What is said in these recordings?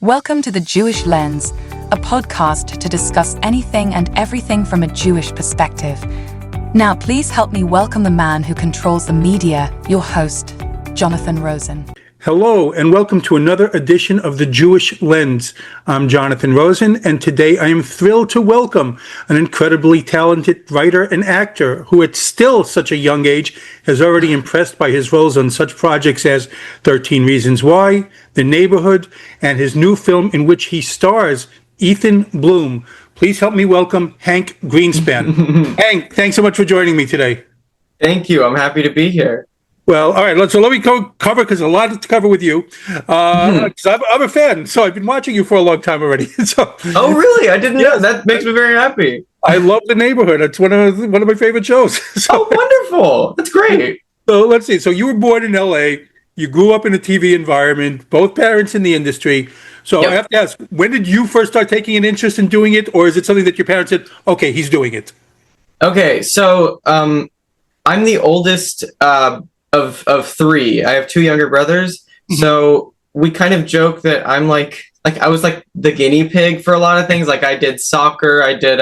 Welcome to The Jewish Lens, a podcast to discuss anything and everything from a Jewish perspective. Now, please help me welcome the man who controls the media, your host, Jonathan Rosen. Hello, and welcome to another edition of The Jewish Lens. I'm Jonathan Rosen, and today I am thrilled to welcome an incredibly talented writer and actor who at still such a young age has already impressed by his roles on such projects as 13 Reasons Why, The Neighborhood, and his new film in which he stars, Ethan Bloom. Please help me welcome Hank Greenspan. Hank, thanks so much for joining me today. Thank you. I'm happy to be here. Well, all right, so let me cover, because a lot to cover with you. 'Cause I'm a fan, so I've been watching you for a long time already. Oh, really? I didn't know. That makes me very happy. I love The Neighborhood. It's one of my favorite shows. Oh, wonderful. That's great. So let's see. So you were born in L.A., you grew up in a TV environment, both parents in the industry. So I have to ask, when did you first start taking an interest in doing it, or is it something that your parents said, okay, he's doing it? Okay, so I'm the oldest of three. I have two younger brothers. Mm-hmm. So we kind of joke that I'm like I was like the guinea pig for a lot of things. Like I did soccer, I did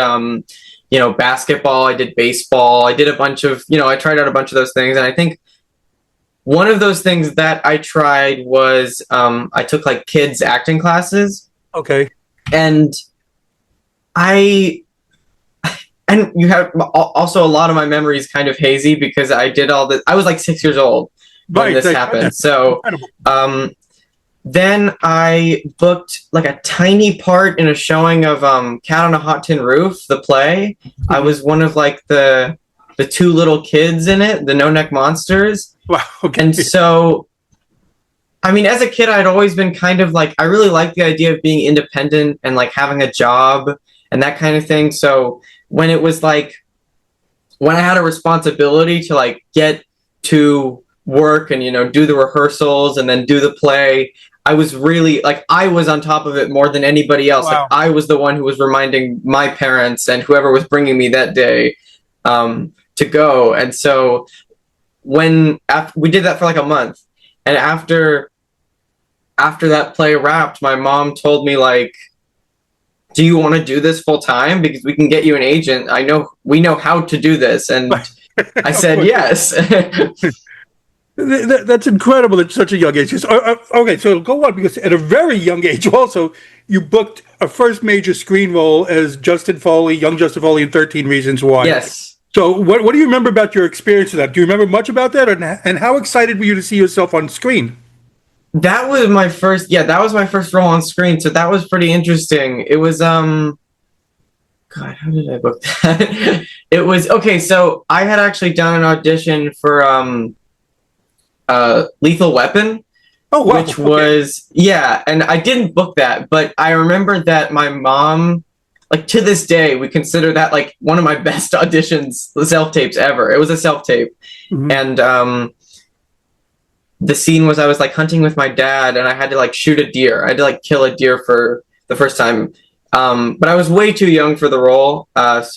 basketball, I did baseball, I did a bunch of, I tried out a bunch of those things. And I think one of those things that I tried was I took like kids acting classes. Okay. And you have also a lot of my memories kind of hazy because I did all this. I was like 6 years old when this happened. So then I booked like a tiny part in a showing of Cat on a Hot Tin Roof, the play. I was one of like the two little kids in it, the no-neck monsters. Wow. Okay. And so, I mean, as a kid, I'd always been kind of like, I really liked the idea of being independent and like having a job and that kind of thing. So when it was like, when I had a responsibility to like get to work and, do the rehearsals and then do the play, I was really like, I was on top of it more than anybody else. Wow. Like I was the one who was reminding my parents and whoever was bringing me that day to go. And so after we did that for like a month, and after that play wrapped, my mom told me like, do you want to do this full time? Because we can get you an agent. We know how to do this. And I said, yes. That's incredible at such a young age. Okay, so go on, because at a very young age also, you booked a first major screen role as young Justin Foley in 13 Reasons Why. Yes. So what do you remember about your experience of that? Do you remember much about that? And how excited were you to see yourself on screen? That was my first role on screen. So that was pretty interesting. It was, God, how did I book that? It was, okay, so I had actually done an audition for Lethal Weapon. Oh, wow. Which was, and I didn't book that, but I remember that my mom, like to this day, we consider that like one of my best auditions, the self-tapes ever. It was a self-tape. Mm-hmm. And the scene was I was like hunting with my dad and I had to like shoot a deer. I had to like kill a deer for the first time. But I was way too young for the role. But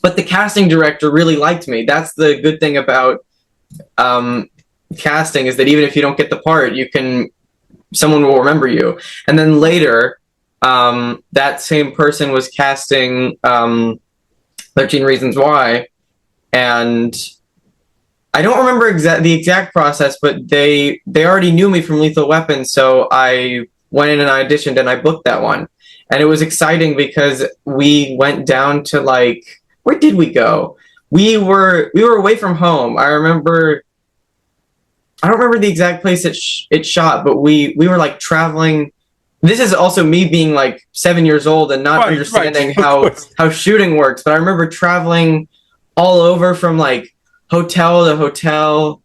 the casting director really liked me. That's the good thing about casting, is that even if you don't get the part, someone will remember you. And then later, that same person was casting 13 Reasons Why. And I don't remember the exact process, but they already knew me from Lethal Weapon, so I went in and I auditioned and I booked that one. And it was exciting because we went down to like, where did we go? We were away from home. I don't remember the exact place it shot, but we were like traveling. This is also me being like 7 years old and not understanding how shooting works. But I remember traveling all over from like hotel to hotel.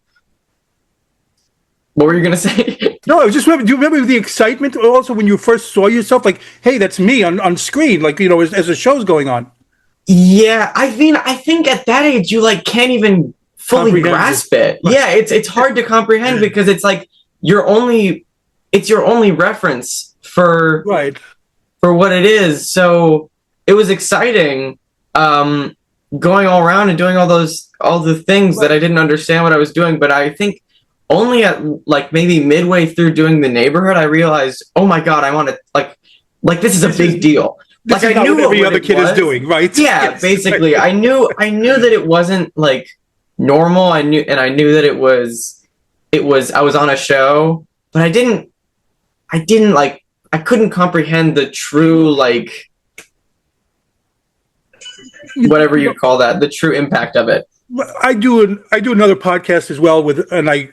What were you gonna say? No, I was just wondering, do you remember the excitement also when you first saw yourself? Like, hey, that's me on screen, like, as the show's going on. Yeah, I mean, I think at that age you like can't even fully grasp it. Right. Yeah, it's hard to comprehend because it's like your only reference for what it is. So it was exciting. Going all around and doing all the things that I didn't understand what I was doing. But I think only at like maybe midway through doing The Neighborhood, I realized, oh my God, I want to like this is a big deal. This Like is I not knew what every what other it kid is was. doing, right? Yeah, Yes. basically, I knew that it wasn't like normal. I knew that it was I was on a show, but I didn't like I couldn't comprehend the true like whatever you call that, the true impact of it. I do another podcast as well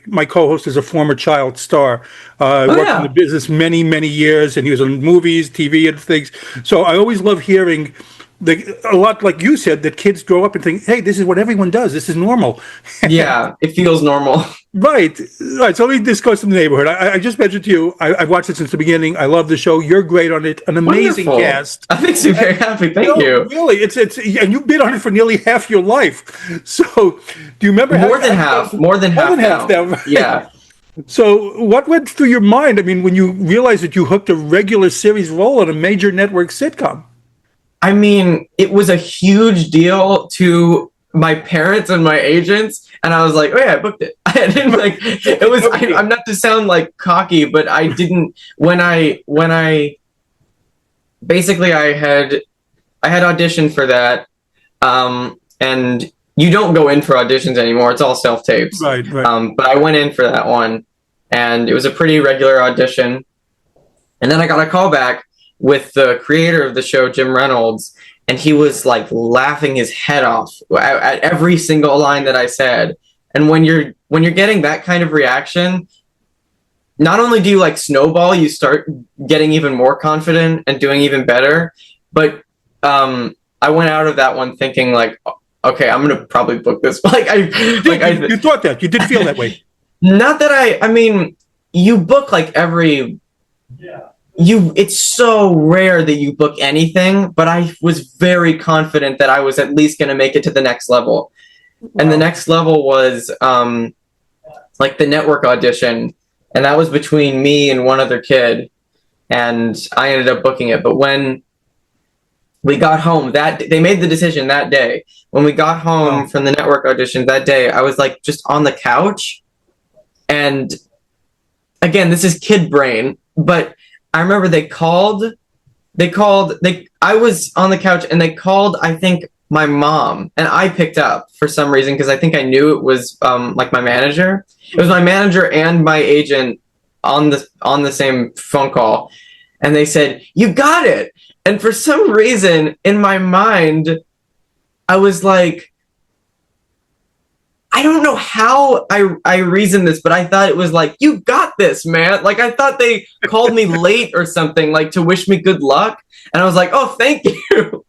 my co-host is a former child star. Oh Worked in the yeah. business many years, and he was on movies, TV, and things. So I always love hearing a lot like you said, that kids grow up and think, hey, this is what everyone does. This is normal. Yeah, it feels normal. Right. So let me discuss The Neighborhood. I just mentioned to you, I've watched it since the beginning. I love the show. You're great on it. An amazing Wonderful. cast. That makes me very happy. Thank No, you. really, it's and you've been on it for nearly half your life. So, do you remember More than half. More than half now. right? Yeah. So, what went through your mind? I mean, when you realized that you hooked a regular series role on a major network sitcom? I mean, it was a huge deal to my parents and my agents, and I was like, "Oh yeah, I booked it." I didn't like it was. I'm not to sound like cocky, but I didn't when I basically I had auditioned for that, and you don't go in for auditions anymore. It's all self tapes. Right. But I went in for that one, and it was a pretty regular audition, and then I got a call back with the creator of the show, Jim Reynolds, and he was like laughing his head off at every single line that I said. And when you're getting that kind of reaction, not only do you like snowball, you start getting even more confident and doing even better. But I went out of that one thinking like, okay, I'm gonna probably book this. You thought that, you did feel that way. Not that I mean, you book like every. Yeah. It's so rare that you book anything, but I was very confident that I was at least going to make it to the next level. Wow. And the next level was like the network audition, and that was between me and one other kid, and I ended up booking it. But when we got home they made the decision that day. When we got home from the network audition that day, I was like just on the couch, and again, this is kid brain, but I remember I was on the couch and they called, I think, my mom, and I picked up for some reason because I think I knew it was like my manager. It was my manager and my agent on the same phone call, and they said, "You got it." And for some reason in my mind, I was like, I don't know how I reasoned this, but I thought it was like, you got this, man. Like, I thought they called me late or something, like to wish me good luck. And I was like, oh, thank you.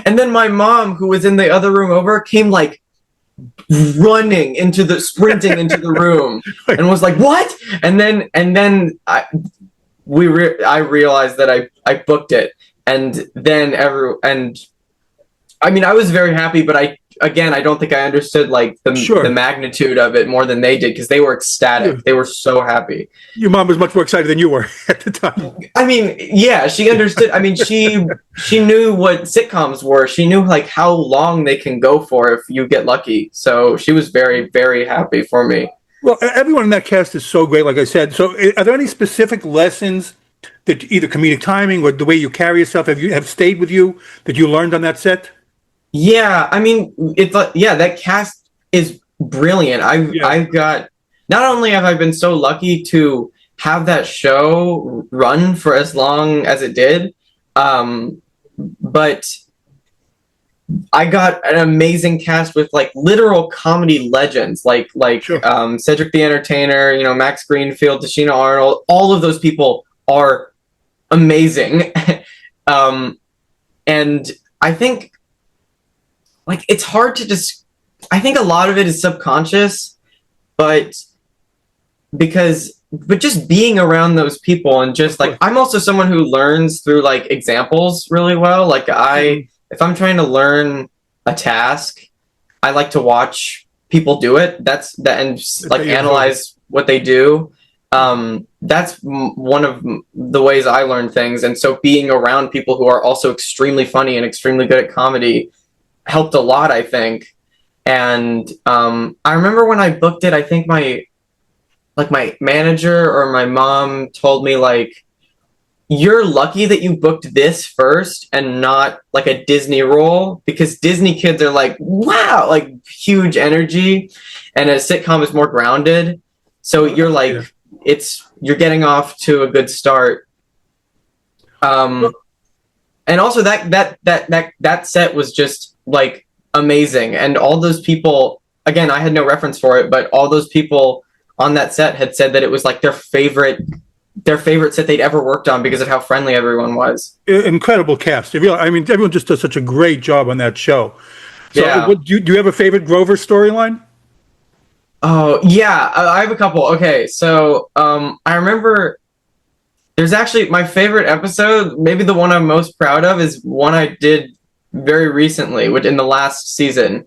And then my mom, who was in the other room over, came like sprinting into the room and was like, what? And then I realized that I booked it. And then I mean, I was very happy, but I don't think I understood like the magnitude of it more than they did, because they were ecstatic. Yeah. They were so happy. Your mom was much more excited than you were at the time. I mean, yeah, she understood. I mean, she knew what sitcoms were. She knew like how long they can go for if you get lucky. So she was very, very happy for me. Well, everyone in that cast is so great, like I said. So are there any specific lessons that either comedic timing or the way you carry yourself have stayed with you that you learned on that set? Yeah, I mean, that cast is brilliant. I've got, not only have I been so lucky to have that show run for as long as it did, but I got an amazing cast with like literal comedy legends, like Cedric the Entertainer, Max Greenfield, Tashina Arnold. All of those people are amazing, and I think, like, it's hard to just. I think a lot of it is subconscious, but just being around those people, and just like, I'm also someone who learns through like examples really well. Like if I'm trying to learn a task, I like to watch people do it. And like analyze what they do. That's one of the ways I learn things. And so being around people who are also extremely funny and extremely good at comedy helped a lot, I think. And I remember when I booked it, I think my like my manager or my mom told me like, you're lucky that you booked this first and not like a Disney role, because Disney kids are like, wow, like huge energy, and a sitcom is more grounded. So you're like, you're getting off to a good start. And also that set was just like amazing, and all those people, again, I had no reference for it, but all those people on that set had said that it was like their favorite set they'd ever worked on because of how friendly everyone was. Incredible cast. I mean, everyone just does such a great job on that show. So, Yeah. do you have a favorite Grover storyline? Oh yeah, I have a couple. Okay, so I remember there's actually my favorite episode, maybe the one I'm most proud of, is one I did very recently, which in the last season,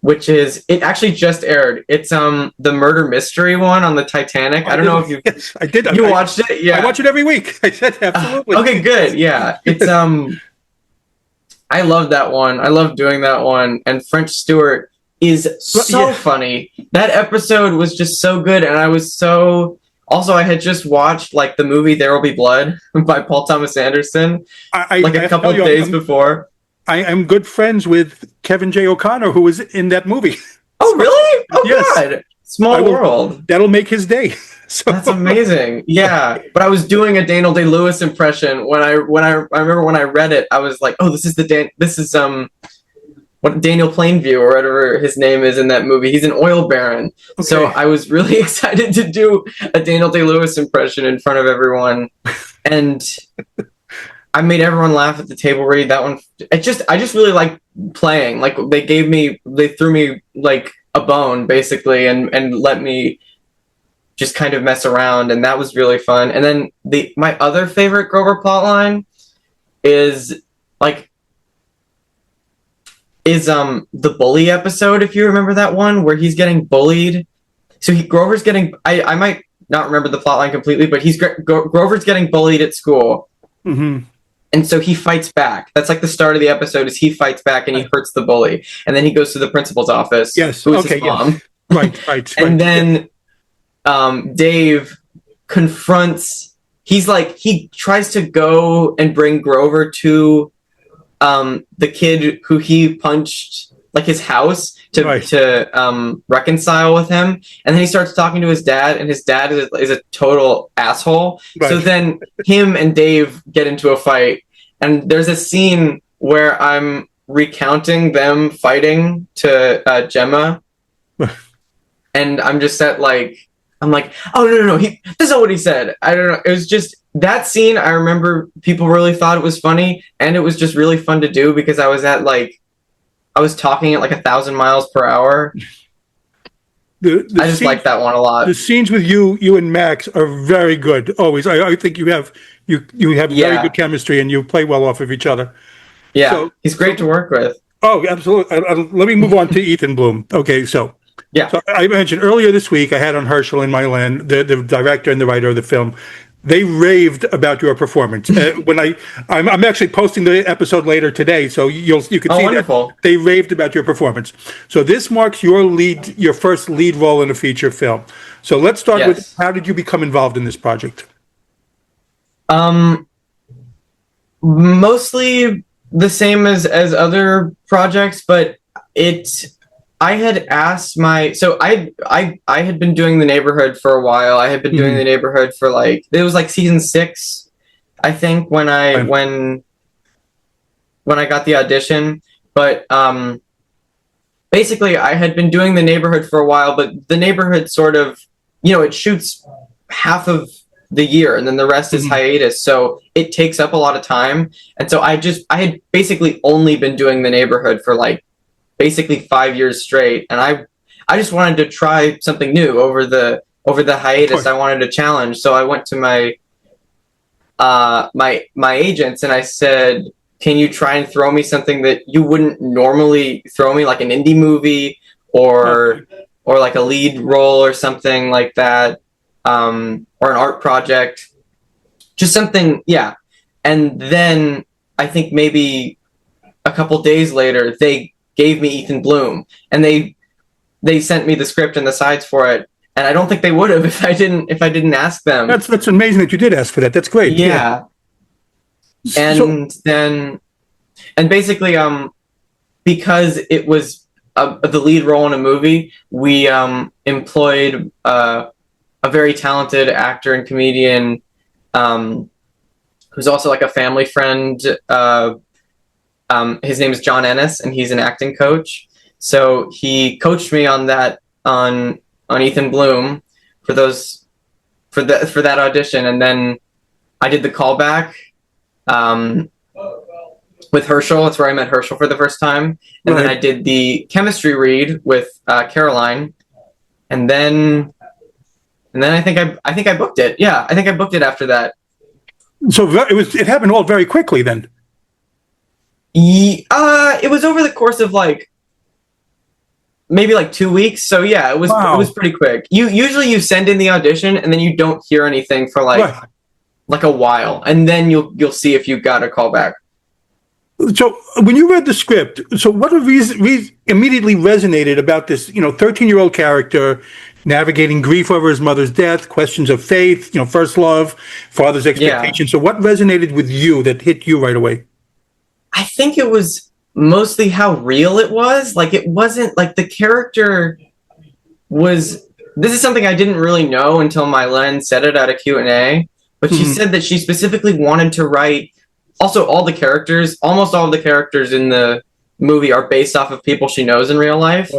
which is, it actually just aired. It's the murder mystery one on the Titanic. I don't know if you Yes, I did. You watched it? Yeah. I watch it every week. I said absolutely. Okay, good. Yeah. It's I love that one. I love doing that one. And French Stewart is so funny. That episode was just so good, and I was so, also, I had just watched like the movie There Will Be Blood by Paul Thomas Anderson like a couple of days before. I'm good friends with Kevin J. O'Connor, who was in that movie. Oh, really? Oh, yes. God. Small world. That'll make his day. So. That's amazing. Yeah. But I was doing a Daniel Day-Lewis impression when I remember when I read it, I was like, oh, this is what Daniel Plainview or whatever his name is in that movie. He's an oil baron. Okay. So I was really excited to do a Daniel Day-Lewis impression in front of everyone. And I made everyone laugh at the table read. That one, I just really like playing. Like they threw me like a bone basically, and let me just kind of mess around, and that was really fun. And then my other favorite Grover plotline is the bully episode, if you remember that one, where he's getting bullied. So Grover's getting, I might not remember the plotline completely, but Grover's getting bullied at school. Mm-hmm. And so he fights back. That's like the start of the episode, is he fights back and he hurts the bully. And then he goes to the principal's office. Yes. Who is his mom. Yes. Right. And then Dave confronts, he tries to go and bring Grover to the kid who he punched, like his house, to reconcile with him. And then he starts talking to his dad, and his dad is a total asshole. Right. So then him and Dave get into a fight, and there's a scene where I'm recounting them fighting to Gemma, and I'm just I'm like, oh no, this is not what he said. I don't know. It was just that scene. I remember people really thought it was funny, and it was just really fun to do because I was talking at like 1,000 miles per hour. I just like that one a lot. The scenes with you and Max are very good. Always, I think you have very good chemistry, and you play well off of each other. Yeah, so, he's great to work with. Oh, absolutely. Let me move on to Ethan Bloom. Okay, so. Yeah. So I mentioned earlier this week, I had on Herschel in my land, the director and the writer of the film. They raved about your performance. When I'm actually posting the episode later today, so you can see wonderful. That they raved about your performance. So this marks your first lead role in a feature film. So let's start with, how did you become involved in this project? Mostly the same as other projects, but I had asked I had been doing The Neighborhood for a while. I had been doing The Neighborhood for it was like season 6, I think, when I got the audition. But basically I had been doing The Neighborhood for a while, but The Neighborhood sort of, it shoots half of the year and then the rest is hiatus. So it takes up a lot of time. And so I had basically only been doing The Neighborhood for basically 5 years straight, and I just wanted to try something new over the hiatus. I wanted a challenge, so I went to my my agents and I said, "Can you try and throw me something that you wouldn't normally throw me, like an indie movie or like a lead role or something like that, or an art project, just something, yeah." And then I think maybe a couple days later, they gave me Ethan Bloom, and they sent me the script and the sides for it. and I don't think they would have if I didn't ask them. That's amazing that you did ask for that. That's great. Yeah. And then, and basically, because it was the lead role in a movie, we employed a very talented actor and comedian who's also like a family friend. His name is John Ennis, and he's an acting coach. So he coached me on that on Ethan Bloom for that audition, and then I did the callback with Herschel. That's where I met Herschel for the first time, and then I did the chemistry read with Caroline, and then I think I booked it. Yeah, I think I booked it after that. So it happened all very quickly then. It was over the course of maybe 2 weeks. So yeah, it was pretty quick. You send in the audition and then you don't hear anything for a while, and then you'll see if you got a call back. So when you read the script, so what immediately resonated about this, 13-year-old character navigating grief over his mother's death, questions of faith, first love, father's expectations. Yeah. So what resonated with you that hit you right away? I think it was mostly how real it was. It wasn't the character was. This is something I didn't really know until Mylene said it at a Q&A. But she said that she specifically wanted to write. Also, almost all of the characters in the movie are based off of people she knows in real life,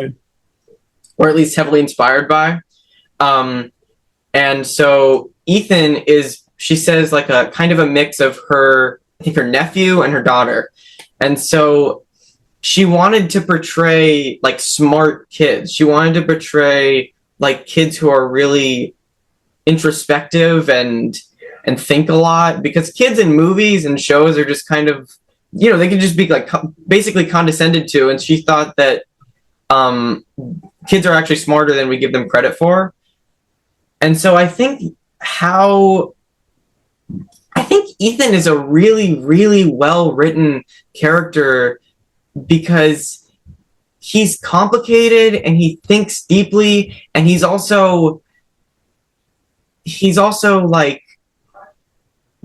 or at least heavily inspired by. And so Ethan is, she says, a kind of a mix of her nephew and her daughter. And so she wanted to portray smart kids. She wanted to portray kids who are really introspective and think a lot, because kids in movies and shows are just kind of, they can just be basically condescended to. And she thought that kids are actually smarter than we give them credit for. And so I think Ethan is a really, really well-written character because he's complicated and he thinks deeply, and he's also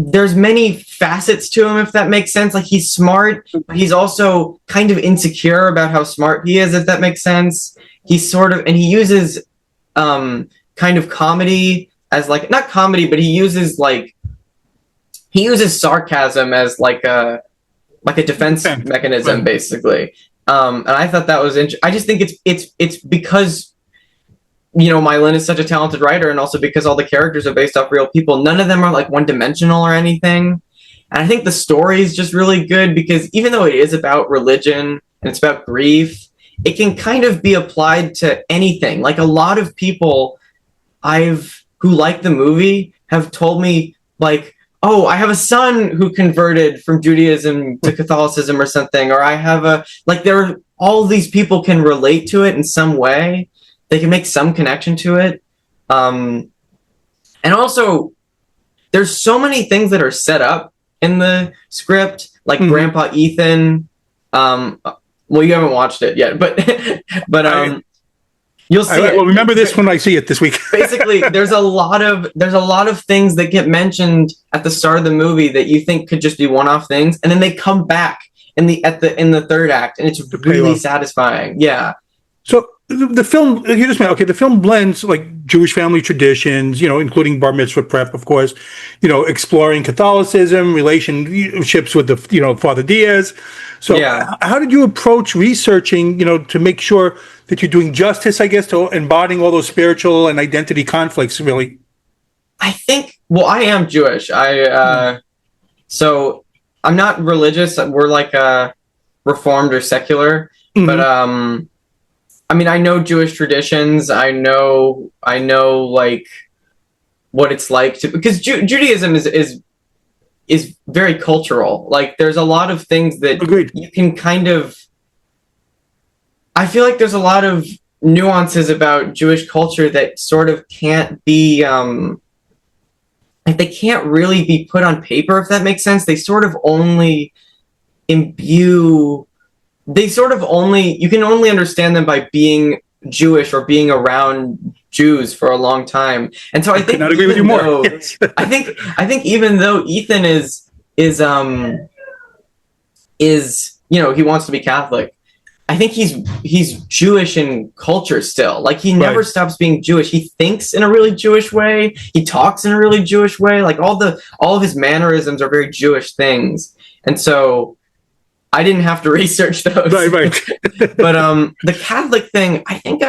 there's many facets to him, if that makes sense. He's smart, but he's also kind of insecure about how smart he is, if that makes sense. He's and he uses kind of comedy as not comedy, but he uses sarcasm as a defense mechanism, basically. And I thought that was interesting. I just think it's because Mylene is such a talented writer, and also because all the characters are based off real people. None of them are one-dimensional or anything. And I think the story is just really good because even though it is about religion and it's about grief, it can kind of be applied to anything. A lot of people who like the movie have told me oh, I have a son who converted from Judaism to Catholicism or something, or I have all these people can relate to it in some way. They can make some connection to it. And also, there's so many things that are set up in the script, Grandpa Ethan. Well, you haven't watched it yet, but you'll see it. Well, remember this when I see it this week. Basically, there's a lot of things that get mentioned at the start of the movie that you think could just be one-off things, and then they come back in the third act, and it's really satisfying. Yeah. So the film, the film blends Jewish family traditions, including bar mitzvah prep, of course, exploring Catholicism, relationships with the, Father Diaz. So how did you approach researching, to make sure that you're doing justice, I guess, to embodying all those spiritual and identity conflicts, really? I think, I am Jewish. So I'm not religious. We're Reformed or secular, but I know Jewish traditions. I know what it's like because Judaism is very cultural. There's a lot of things that you can kind of. I feel like there's a lot of nuances about Jewish culture that sort of can't be. They can't really be put on paper, if that makes sense. They sort of only imbue. You can only understand them by being Jewish or being around Jews for a long time, and so I think could not agree with you more. Yes. I think even though Ethan is he wants to be Catholic, I think he's Jewish in culture still. Like he never stops being Jewish. He thinks in a really Jewish way. He talks in a really Jewish way. Like all of his mannerisms are very Jewish things. And so I didn't have to research those. Right. But the Catholic thing, I think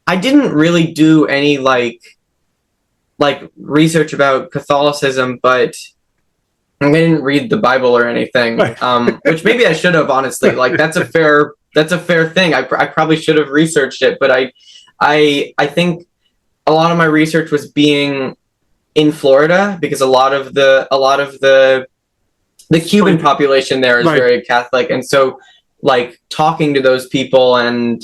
I didn't really do any like research about Catholicism, but I didn't read the Bible or anything, which maybe I should have, honestly. Like that's a fair thing. I probably should have researched it, but I think a lot of my research was being in Florida because a lot of the Cuban population there is very Catholic, and so like talking to those people and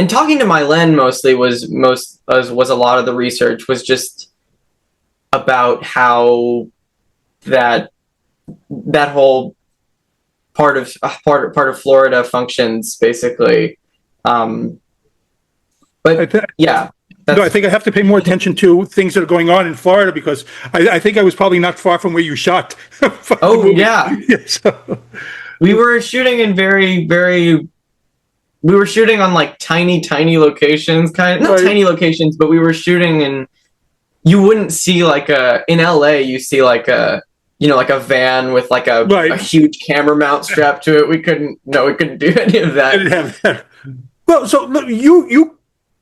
talking to Mylen mostly was a lot of the research was just about how that whole part of Florida functions basically. But yeah. I think I have to pay more attention to things that are going on in Florida because I think I was probably not far from where you shot. Oh yeah. So. We were shooting in we were shooting on like tiny locations, not tiny locations, but we were shooting in, you wouldn't see like in LA, you see like a van with like a huge camera mount strapped to it. We couldn't do any of that. Didn't have that. Well, so look, you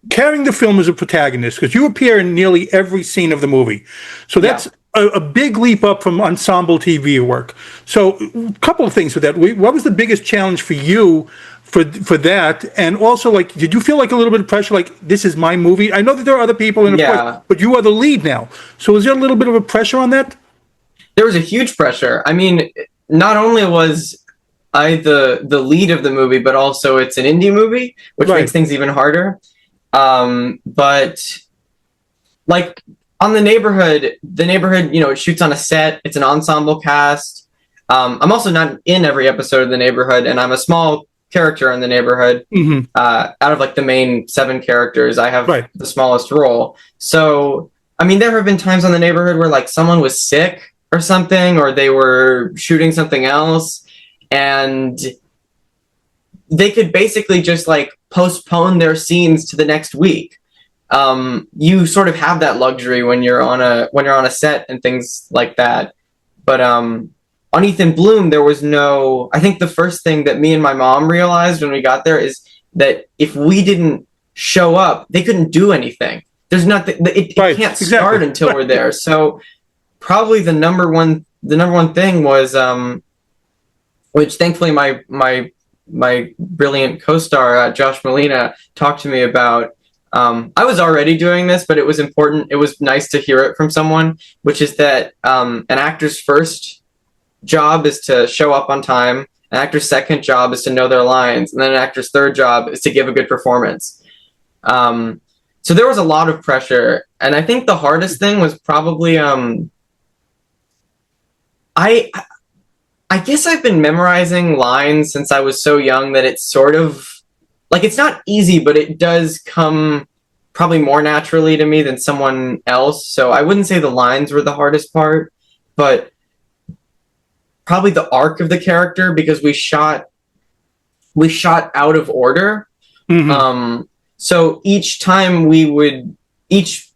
carrying the film as a protagonist, because you appear in nearly every scene of the movie. So that's a big leap up from ensemble TV work. So a couple of things with that. What was the biggest challenge for you for that? And also, like, did you feel like a little bit of pressure, like, this is my movie? I know that there are other people in the but you are the lead now. So is there a little bit of a pressure on that? There was a huge pressure. I mean, not only was I the lead of the movie, but also it's an indie movie, which makes things even harder. But like on the neighborhood, it shoots on a set. It's an ensemble cast. I'm also not in every episode of The Neighborhood, and I'm a small character in The Neighborhood. Mm-hmm. Out of like the main 7 characters, I have the smallest role. So, I mean, there have been times on The Neighborhood where like someone was sick or something, or they were shooting something else, and they could basically just like postpone their scenes to the next week. You sort of have that luxury when you're on a set and things like that. But on Ethan Bloom, there was no. I think the first thing that me and my mom realized when we got there is that if we didn't show up, they couldn't do anything. There's nothing. It can't start until we're there. So probably the number one thing was, which thankfully my brilliant co-star Josh Molina talked to me about. I was already doing this, but it was important. It was nice to hear it from someone, which is that an actor's first job is to show up on time. An actor's second job is to know their lines, and then an actor's third job is to give a good performance. So there was a lot of pressure, and I think the hardest thing was probably I guess I've been memorizing lines since I was so young that it's sort of like, it's not easy, but it does come probably more naturally to me than someone else. So I wouldn't say the lines were the hardest part, but probably the arc of the character, because we shot out of order. Mm-hmm. So each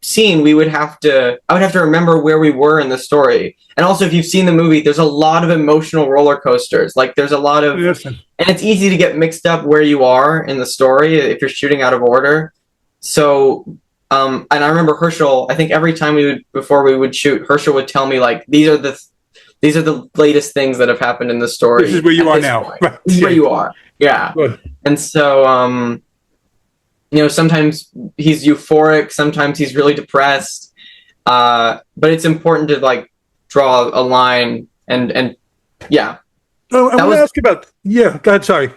scene I would have to remember where we were in the story. And also, if you've seen the movie, there's a lot of emotional roller coasters. Like there's a lot of, and it's easy to get mixed up where you are in the story if you're shooting out of order. So, and I remember Herschel, I think every time before we would shoot, Herschel would tell me like, these are the latest things that have happened in the story. This is where you are now. Right. This is where you are. Yeah. Good. And so, sometimes he's euphoric, sometimes he's really depressed. But it's important to like draw a line and yeah. Oh, I want to ask about, go ahead, sorry.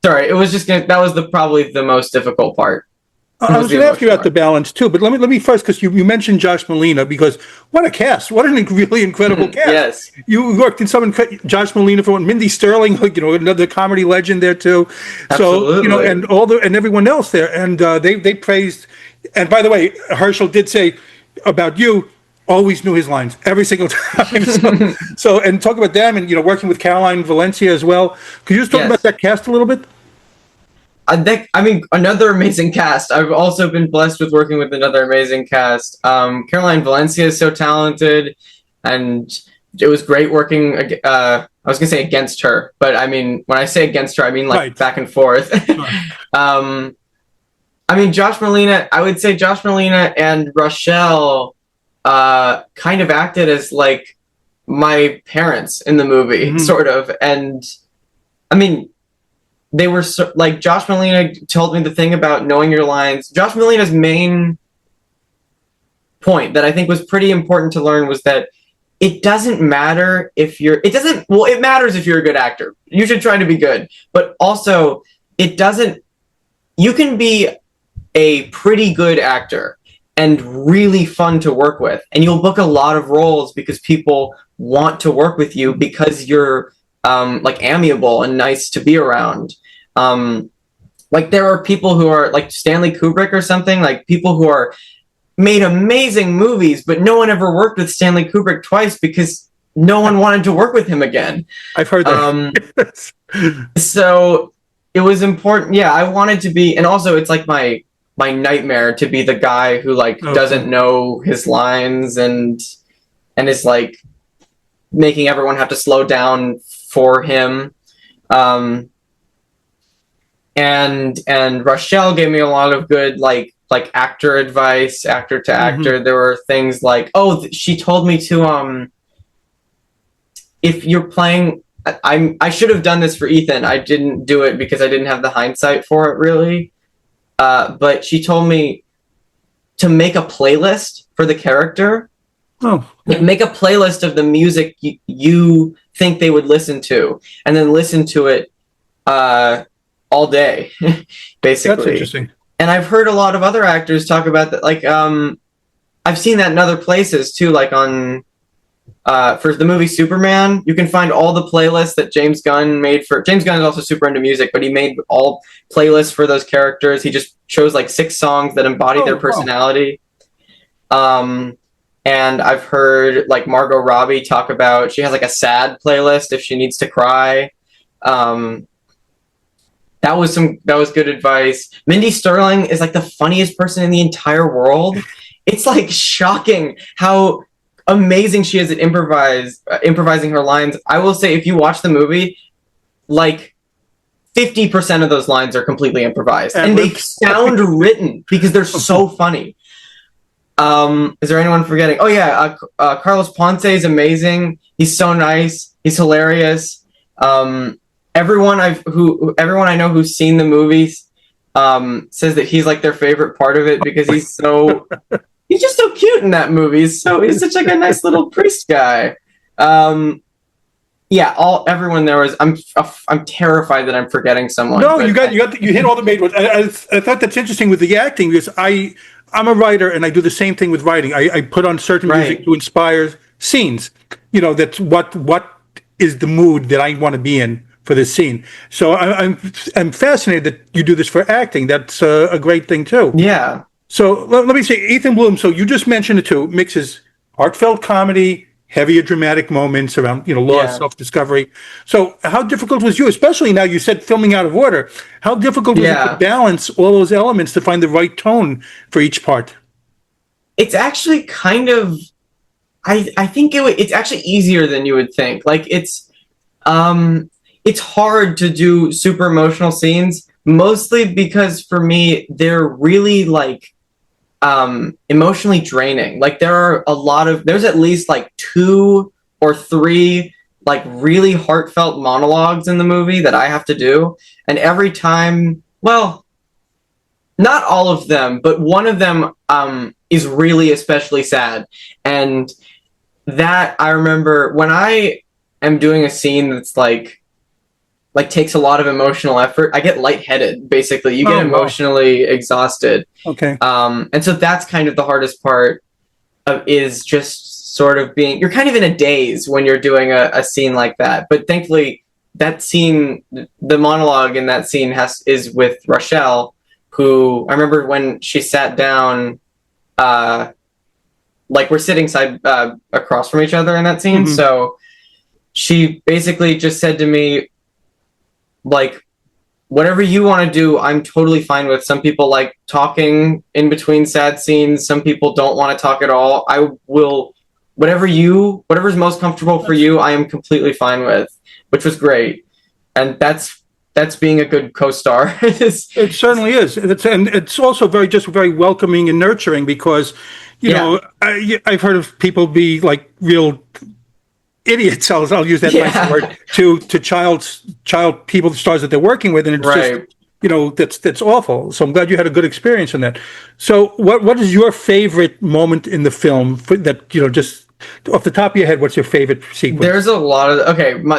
Sorry, it was just that was probably the most difficult part. I was going to ask you about the balance too, but let me first, because you mentioned Josh Molina, because what a cast! What an really incredible cast! Yes, You worked in Josh Molina for one, Mindy Sterling, another comedy legend there too. So absolutely. and everyone else there, and they praised. And by the way, Herschel did say about you. Always knew his lines every single time. So and talk about them, and working with Caroline Valencia as well. Could you just talk about Yes. that cast a little bit? I mean, another amazing cast. I've also been blessed with working with another amazing cast. Caroline Valencia is so talented, and it was great working. I was gonna say against her, but I mean, when I say against her, I mean like Right. back and forth. I mean, Josh Molina. I would say Josh Molina and Rochelle kind of acted as like my parents in the movie, sort of. And I mean, they were like Josh Molina told me the thing about knowing your lines. Josh Molina's main point that I think was pretty important to learn was that it doesn't matter if you're it matters if you're a good actor. You should try to be good, but also it doesn't you can be a pretty good actor and really fun to work with, and you'll book a lot of roles because people want to work with you because you're like amiable and nice to be around. Like there are people who are like Stanley Kubrick or something, like people who are made amazing movies, but no one ever worked with Stanley Kubrick twice because no one wanted to work with him again. I've heard that. So it was important. Yeah, I wanted to be, and also it's like my nightmare to be the guy who like doesn't know his lines and is like making everyone have to slow down for him. And Rochelle gave me a lot of good like actor advice, actor to actor. There were things like, she told me to if you're playing, I should have done this for Ethan. I didn't do it because I didn't have the hindsight for it really. But she told me to make a playlist for the character. Like make a playlist of the music you think they would listen to, and then listen to it all day, basically. That's interesting. And I've heard a lot of other actors talk about that. Like, I've seen that in other places too. Like on for the movie Superman, you can find all the playlists that James Gunn made for. James Gunn is also super into music, but he made all playlists for those characters. He just chose like 6 songs that embody their personality. And I've heard like Margot Robbie talk about she has like a sad playlist if she needs to cry. That was good advice. Mindy Sterling is like the funniest person in the entire world. It's like shocking how amazing she is at improvising her lines. I will say, if you watch the movie, like 50% of those lines are completely improvised, and they sound written because they're so funny. Is there anyone forgetting? Oh yeah, Carlos Ponce is amazing. He's so nice. He's hilarious. Everyone I know who's seen the movies says that he's like their favorite part of it because he's just so cute in that movie. He's such like a nice little priest guy. Yeah, everyone there was. I'm terrified that I'm forgetting someone. No, you hit all the main ones. I thought that's interesting with the acting because I'm a writer and I do the same thing with writing. I put on certain music to inspire scenes. That's what is the mood that I want to be in for this scene. So I'm fascinated that you do this for acting. That's a great thing too. Yeah. So let me say, Ethan Bloom. So you just mentioned it too. Mixes heartfelt comedy, heavier dramatic moments around loss, self-discovery. So how difficult was you, especially now you said filming out of order? How difficult was it to balance all those elements to find the right tone for each part? It's actually kind of. I think it's actually easier than you would think. Like it's hard to do super emotional scenes, mostly because for me they're really like emotionally draining. Like there's at least like 2 or 3 like really heartfelt monologues in the movie that I have to do, and every time, well, not all of them, but one of them is really especially sad. And that I remember when I am doing a scene that's like like takes a lot of emotional effort. I get lightheaded, basically. You get Oh, wow. emotionally exhausted. Okay. And so that's kind of the hardest part is just sort of being, you're kind of in a daze when you're doing a scene like that. But thankfully, that scene, the monologue in that scene is with Rochelle, who I remember when she sat down, like we're sitting side across from each other in that scene. Mhm. So she basically just said to me, like, whatever you want to do, I'm totally fine with. Some people like talking in between sad scenes. Some people don't want to talk at all. I will, whatever's most comfortable for you, I am completely fine with, which was great. And that's being a good co-star. It certainly is. And it's also very welcoming and nurturing because, you know, I've heard of people be like real idiots. I'll use that nice word to child people, the stars that they're working with, and it's just, you know, that's awful. So I'm glad you had a good experience in that. So what is your favorite moment in the film that, you know, just off the top of your head, what's your favorite sequence? There's a lot of,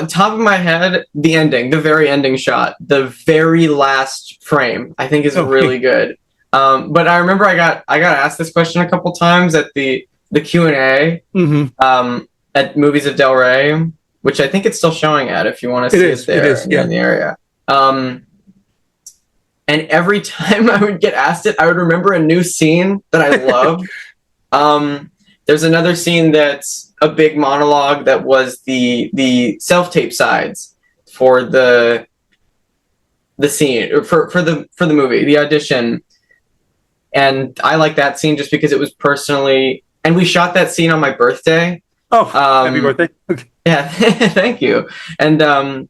top of my head, the very ending shot, the very last frame, I think is really good. But I remember I got asked this question a couple times at the Q&A, at Movies of Del Rey, which I think it's still showing at if you want to see it there in the area. And every time I would get asked it, I would remember a new scene that I loved. There's another scene that's a big monologue that was the self-tape sides for the scene, or for the movie, the audition. And I like that scene just because it was personally, and we shot that scene on my birthday. Oh, happy birthday. Yeah, thank you. And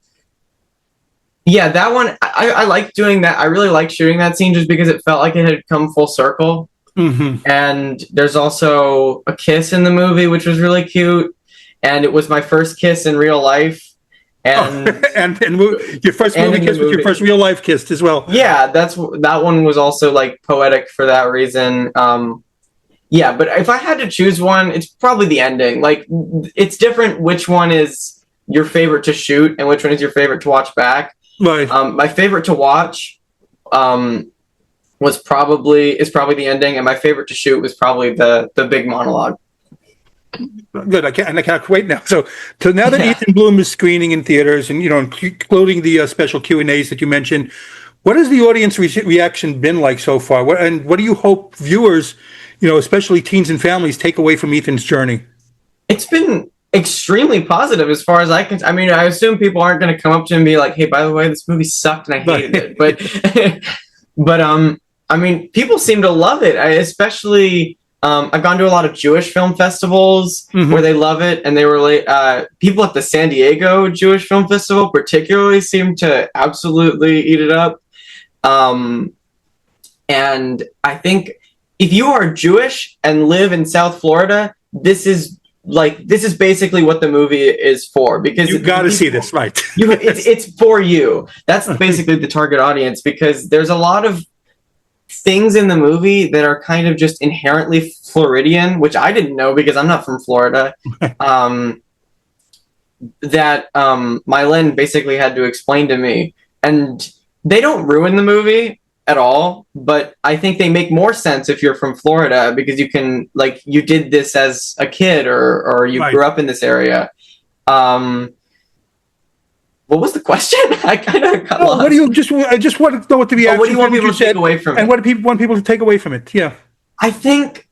yeah, that one, I like doing that. I really liked shooting that scene just because it felt like it had come full circle. And there's also a kiss in the movie, which was really cute. And it was my first kiss in real life. And and your first movie kiss was your first real life kiss as well. Yeah, that one was also like poetic for that reason. Yeah, but if I had to choose one, it's probably the ending. Like, it's different which one is your favorite to shoot and which one is your favorite to watch back. Right. My favorite to watch is probably the ending, and my favorite to shoot was probably the big monologue. Good. I can't wait now. So now that Ethan Bloom is screening in theaters, and, you know, including the special Q&As that you mentioned, what has the audience reaction been like so far? What do you hope viewers, you know, especially teens and families, take away from Ethan's journey? It's been extremely positive as far as I can. I mean, I assume people aren't going to come up to him and be like, "Hey, by the way, this movie sucked and I hated it." But I mean, people seem to love it. Especially, I've gone to a lot of Jewish film festivals where they love it, and they were like, people at the San Diego Jewish Film Festival particularly seem to absolutely eat it up. And I think if you are Jewish and live in South Florida, this is basically what the movie is for, because you got to see this, right? It's for you. That's basically the target audience, because there's a lot of things in the movie that are kind of just inherently Floridian, which I didn't know because I'm not from Florida. That Mylen basically had to explain to me, and they don't ruin the movie at all, but I think they make more sense if you're from Florida, because you can, like, you did this as a kid or you grew up in this area. What was the question? I kind of got lost. I just want to know what the reaction. What do you want people to take away from it? And what do people want people to take away from it? Yeah. I think,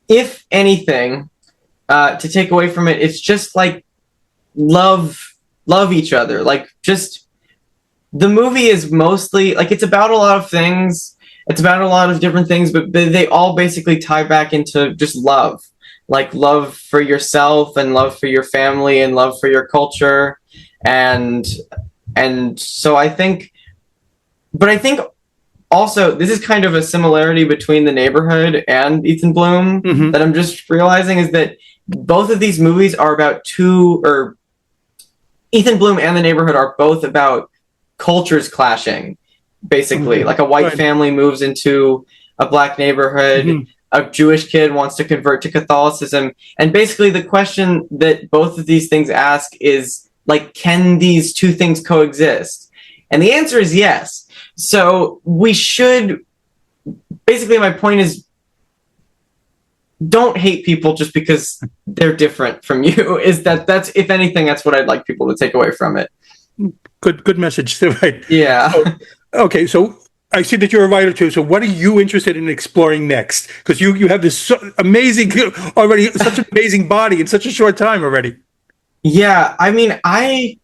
if anything, to take away from it, it's just like love each other. Like, just, the movie is mostly, like, it's about a lot of things. It's about a lot of different things, but they all basically tie back into just love. Like, love for yourself and love for your family and love for your culture. And so I think also this is kind of a similarity between The Neighborhood and Ethan Bloom that I'm just realizing, is that both of these movies are about Ethan Bloom and The Neighborhood are both about cultures clashing, basically. Like, a white family moves into a black neighborhood, a Jewish kid wants to convert to Catholicism, and basically the question that both of these things ask is Like, can these two things coexist? And the answer is yes. So we should, basically my point is, don't hate people just because they're different from you. That's if anything, that's what I'd like people to take away from it. Good message. Right. Yeah. Okay, so I see that you're a writer too. So what are you interested in exploring next? Because you have this amazing already, such an amazing body in such a short time already. Yeah, I mean, I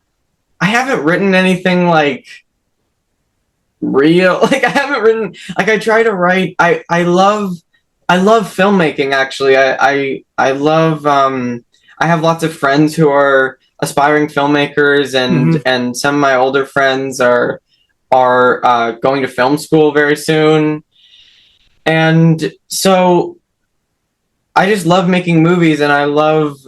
haven't written anything like real. Like I haven't written, like I try to write. I love filmmaking actually. I love I have lots of friends who are aspiring filmmakers, and some of my older friends are going to film school very soon. And so I just love making movies, and I love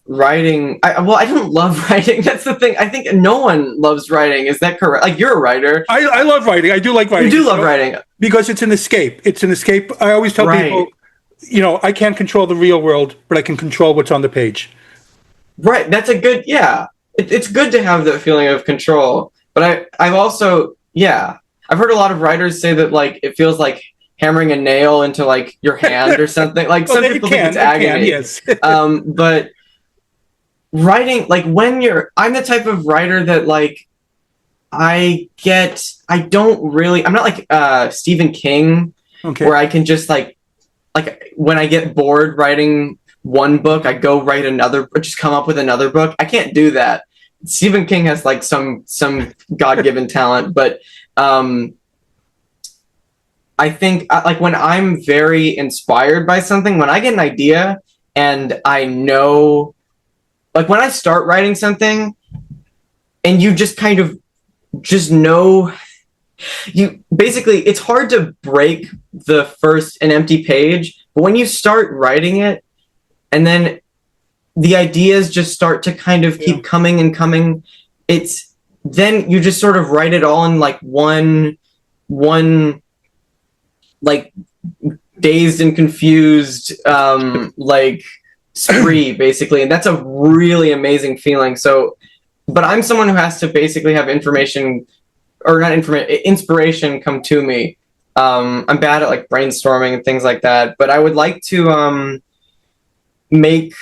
writing. I don't love writing. That's the thing. I think no one loves writing. Is that correct? Like, you're a writer. I love writing. I do like writing. You do love writing. Because it's an escape. It's an escape. I always tell people, I can't control the real world, but I can control what's on the page. Right. That's a good, yeah. It's good to have that feeling of control. But I've also, yeah, I've heard a lot of writers say that, like, it feels like hammering a nail into, like, your hand or something. Like, some people think it's agony. Yes. But writing, like, I'm the type of writer that, like, I'm not like Stephen King, where I can just like when I get bored writing one book, I go write another, or just come up with another book. I can't do that. Stephen King has like some God-given talent, but I think like when I'm very inspired by something, when I get an idea and I know, like when I start writing something and you just kind of just know, it's hard to break an empty page, but when you start writing it and then the ideas just start to kind of keep coming and coming, then you just sort of write it all in like one like dazed and confused like spree, basically, and that's a really amazing feeling. So, but I'm someone who has to basically have inspiration come to me. I'm bad at like brainstorming and things like that, but I would like to make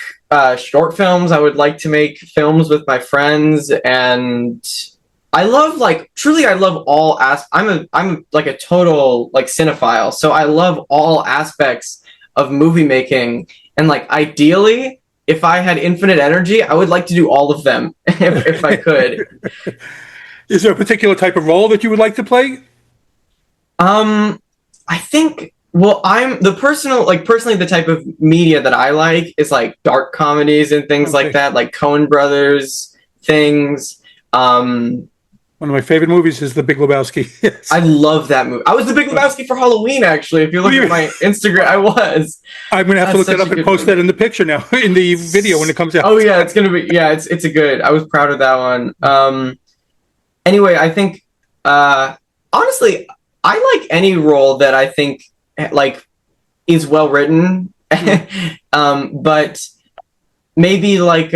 short films. I would like to make films with my friends, and I love all I'm like a total like cinephile, so I love all aspects of movie making, and like ideally, if I had infinite energy, I would like to do all of them if I could. Is there a particular type of role that you would like to play? I think, well, personally, the type of media that I like is like dark comedies and things like that, like Coen Brothers things. One of my favorite movies is The Big Lebowski. Yes. I love that movie. I was The Big Lebowski for Halloween, actually. If you look at my Instagram, I was. I'm going to have to look that up and post that in the picture now, in the video when it comes out. Oh, yeah, it's going to be, yeah, it's a good, I was proud of that one. Anyway, I think, honestly, I like any role that I think, like, is well written. But maybe, like,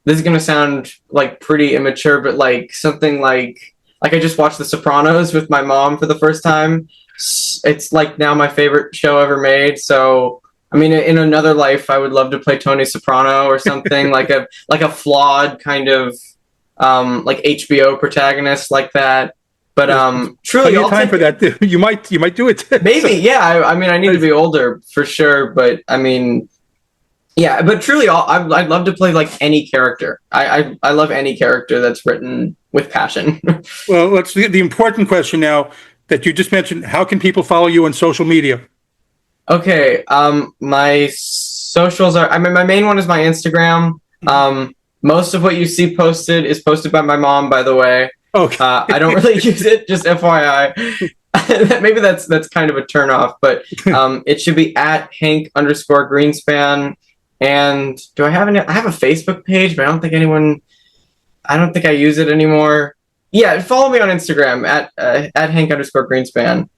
this is going to sound like pretty immature, but like something like I just watched The Sopranos with my mom for the first time. It's like now my favorite show ever made. So, I mean, in another life, I would love to play Tony Soprano or something like a flawed kind of like HBO protagonist like that. But truly, I'll time for that. You might do it. Maybe, yeah. I mean, I need to be older for sure, but I mean. Yeah, but truly, I'd love to play like any character. I love any character that's written with passion. Well, let's the important question now that you just mentioned. How can people follow you on social media? Okay, my socials are. I mean, my main one is my Instagram. Most of what you see posted is posted by my mom, by the way. Okay. I don't really use it. Just FYI. Maybe that's kind of a turnoff, but it should be at Hank_Greenspan. And do I have I have a Facebook page, but I don't think I use it anymore. Yeah, follow me on Instagram at Hank_Greenspan.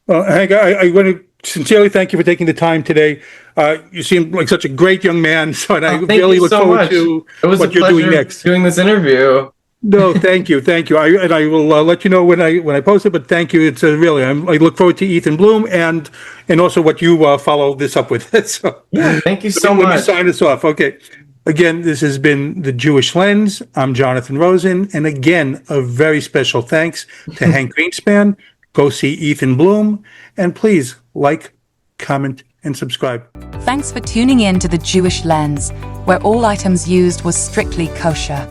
Well, Hank, I want to sincerely thank you for taking the time today. You seem like such a great young man, so and I Thank really you look so forward much. to It was what a you're doing pleasure next. doing this interview. No, thank you. I will let you know when I post it. But thank you. It's really I look forward to Ethan Bloom and also what you follow this up with. So Yeah, thank you so let me much. sign us off. Okay. Again, this has been The Jewish Lens. I'm Jonathan Rosen. And again, a very special thanks to Hank Greenspan. Go see Ethan Bloom. And please like, comment, and subscribe. Thanks for tuning in to The Jewish Lens, where all items used was strictly kosher.